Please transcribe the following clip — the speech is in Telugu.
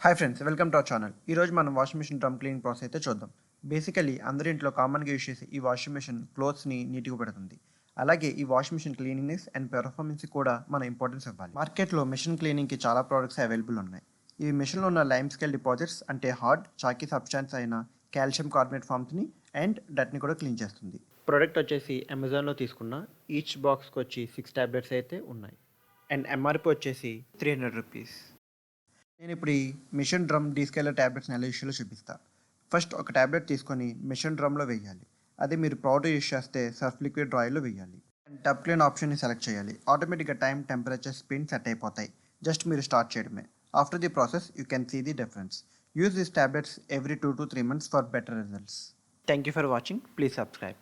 Hi friends, welcome to our channel. ఈరోజు మనం washing machine drum cleaning process అయితే చూద్దాం. బేసికలీ అందరి ఇంట్లో కామన్గా యూజ్ చేసే ఈ వాషింగ్ మిషన్ క్లోత్స్ని నీట్గా పెడుతుంది. అలాగే ఈ వాషింగ్ మిషన్ క్లీనింగ్నెస్ అండ్ పెర్ఫార్మెన్స్కి కూడా మనం ఇంపార్టెన్స్ ఇవ్వాలి. మార్కెట్లో మిషన్ క్లీనింగ్కి చాలా ప్రోడక్ట్స్ అవైలబుల్ ఉన్నాయి. ఈ మిషన్లో ఉన్న లైమ్ స్కేల్ డిపాజిట్స్ అంటే హార్డ్ చాకీ సబ్స్టాన్స్ అయిన కాల్షియం కార్బోనేట్ ఫామ్స్ని అండ్ డట్ని కూడా క్లీన్ చేస్తుంది. ప్రోడక్ట్ వచ్చేసి అమెజాన్లో తీసుకున్న ఈచ్ బాక్స్కి వచ్చి 6 ట్యాబ్లెట్స్ అయితే ఉన్నాయి అండ్ ఎంఆర్పి వచ్చేసి ₹300. నేను ఇప్పుడు ఈ మిషన్ డ్రమ్ డీస్కేలర్ ట్యాబ్లెట్స్ని ఎలా యూస్ చేయాలో చూపిస్తాను. ఫస్ట్ ఒక ట్యాబ్లెట్ తీసుకొని మిషన్ డ్రమ్లో వేయాలి. అదే మీరు పౌడర్ యూస్ చేస్తే సర్ఫ్ లిక్విడ్ ఆయిల్లో వేయాలి. అండ్ టబ్ క్లీన్ ఆప్షన్ని సెలెక్ట్ చేయాలి. ఆటోమేటిక్గా టైం, టెంపరేచర్, స్పిన్ సెట్ అయిపోతాయి. జస్ట్ మీరు స్టార్ట్ చేయడమే. After the process you can see the difference. Use these tablets every 2 to 3 months for better results. Thank you for watching. Please subscribe.